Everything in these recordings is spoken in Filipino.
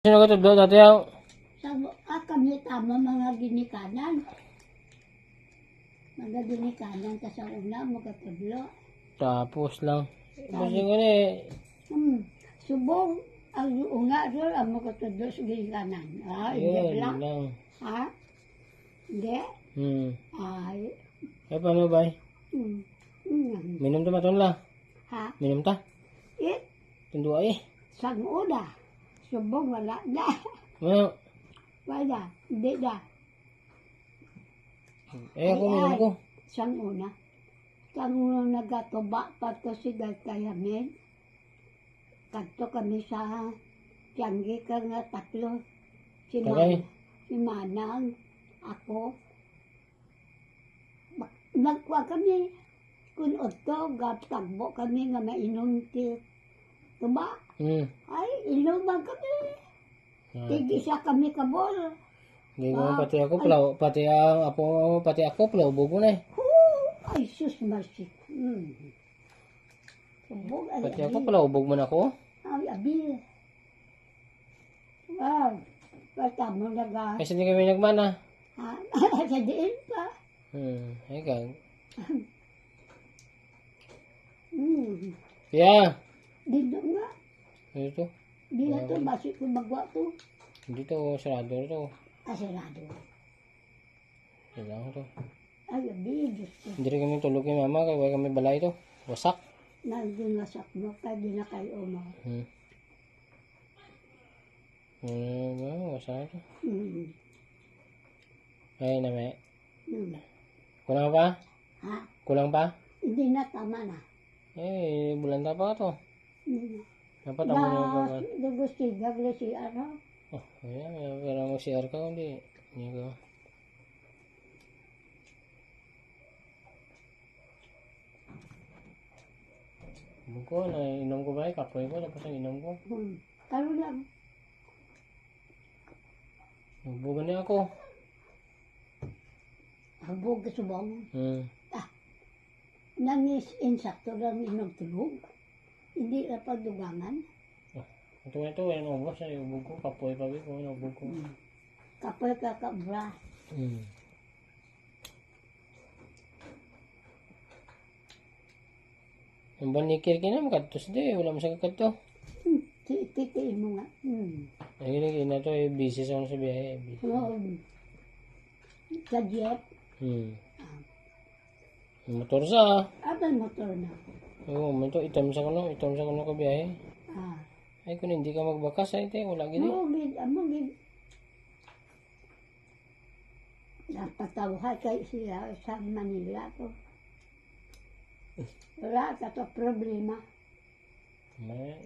Sino ka to dati ang Kami tama mga ginikanan. Mga ginikanan ka sa una, magkatudlo. tapos lang. Kasi ko eh. Subong, ang una doon, ang magkatudlo sa ginikanan. Hindi Yun lang. lang. Ha? Hindi? Ay. Eh, paano ba? Mm. Minum ta maton la. Ha? Minum ta. It, Tundo ay. sang una. Subong, wala na. Ano? Wala, hindi na. Eh, ako minum ko. Sang una. Sang una nagatuba pa to si Gatayamin. Kanto kami sa Tianggi ka nga tatlo. Si Okay. Si Manang, ako. Nagkuha kami. Kung oto, tagbo kami nga mainom ti tuba. Ay, inuman kami. Tig-isa kami kabol. Hindi ko pati ako pala. Pati ako pala. Bugo na eh. Ay, sus, mercy. Subog, ay, Pati ako pala. Ubog man ako. Ay, abil. Wow. Basta mo naga. Kasi hindi kami nagmana. Ha? Sa diin pa. Ay kang. Hmm. Yeah. Dito nga. Ito. Di na to, basi ko magwa to. Dito. Sarado to. Asirado. Kailangan to. Ay, abil. Diyos ko. Hindi rin kami tulog kay mama. Kaya kami balay to. Wasak. Nagdinasak mo, kaya di na kayo umaw. Wasak to. Hmm. Ay, nami. Hmm. Kulang pa? Ha? Kulang pa? Hindi na, tama na. Eh, bulan pa to. Hmm. Dapat ang mga babat. Gaglo si ano? Oh, ayan. Pero mag-CR ka kundi. Hindi ko. Buko na inom ko ba? Kapoy ko. Tapos ang inom ko. Kalo lang. Bugan niya ako. Hambog ka subong. Nangis insakto lang inom tulog. Hindi na pagdugangan. Ito na ito. Ayan ubos. Ay ubog ko. Kapoy pa ba ko. Ubog ko. Kapoy ka kabra. Ang banikir ka na. Makatos di. Wala mo sa kakato. Titiin mo nga. Ay gini na to. Busy sa sa biyahe. Sa jet. Motor sa. Abang motor na. Oo, man to. Itam sa kuno ka biyahe. Ay kung hindi ka magbakas ay te. Wala gini. Amogid. Napatawhay kay siya sa Manila to. Wala ka to problema.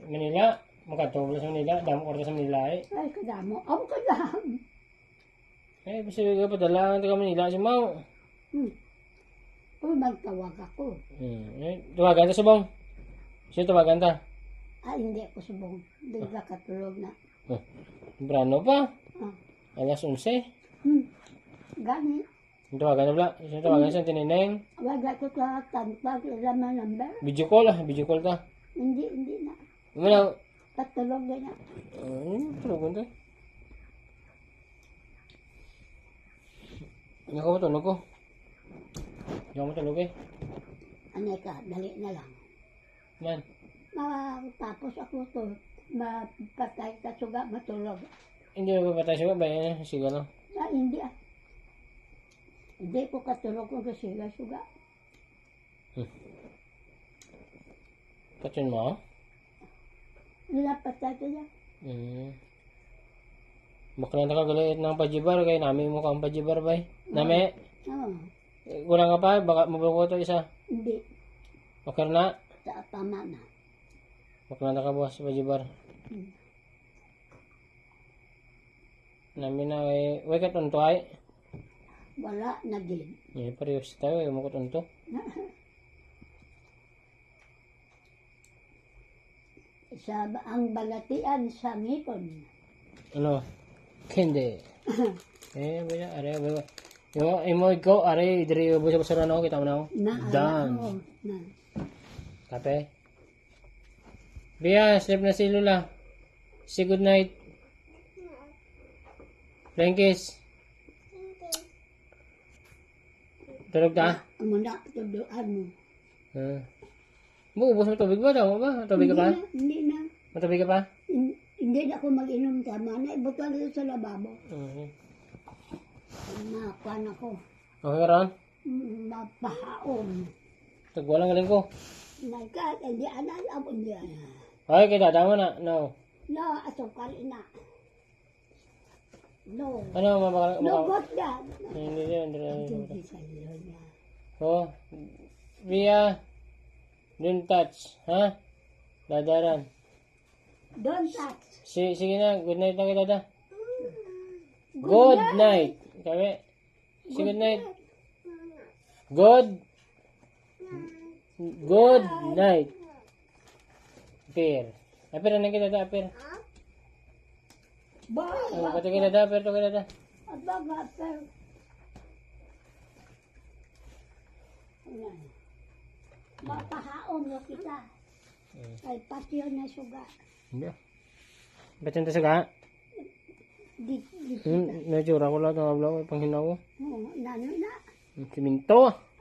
Manila. Makatubla sa Manila. Damo ko sa Manila eh. Ay, kadamo. Ako kadam. Eh, kasi ka padala ka Manila si Mau. Uy, magtawag ako. Tawagan ta subong. Sino tawagan ta? Hindi ako subong. Hindi ka katulog na. Brano pa. Alas 11. Gani. Tawagan na bla. Sino tawagan sa tinineng? Wag ako sa tantag. Laman number. Video call ah. Video call ta. Hindi na. Wala. Katulog na na. Tulog ta. Hindi ko matulog ko. Hindi ako matulog eh. Ano ka, dali na lang. Man. Tapos ako to, mapatay ka suga matulog. Hindi na papatay siya ba? Bayan siga no? Hindi ah. Hindi ko katulog ko kasi suga. Patyon mo? Napatay ka niya. Baka na nakagalit ng pajibar. Kaya namin mo kang pajibar ba? Nami? Oo. Kulang ka pa? Baka mabuko ito isa? Hindi. Okay na? Tama na. Baka na nakabukas sa pajibar. Namin na eh. Huwag ka tunto ay. Wala na din. Eh, parehas tayo. Huwag mo ko tunto. Sa ang balatian sa ngipon. Ano? Hindi. Baya, are, yo, imo ko, are, diri ubo sa basura na ako, kita mo na ako. Done. Na. Kape. Bia, sleep na si Lula. Say good night. Frankis. Tulog ka? Amo na, tuduan mo. Buubos mo tubig ba? Tama ba? Tubig ka pa? Hindi na. Matubig ka pa? Hindi na ako mag-inom tama na. Ibutol ito sa lababo. Mapan ako. Okay ron? Mapahaon. Tagwalang galing ko. My God, hindi alam niya. Okay, kita. Tama na. No. No, asukal na. No. Ano? No, God, God. Hindi yan. Hindi sa iyo niya. Oh. Via. Don't touch. Ha? Dadaran. Don't touch. Sige na. Good night na kita. Good night. Sabi. Sige, good night. Good night. Apir. Apir na kita da. Apir. Ba? Pati kita da. Apir to kita da. Abaga, pero. Mapahaon mo kita. Ay, patio na suga. Hindi. Ba't yung tasaga? Di, Medyo ko lang. Panghinao ko. nano na. Siminto.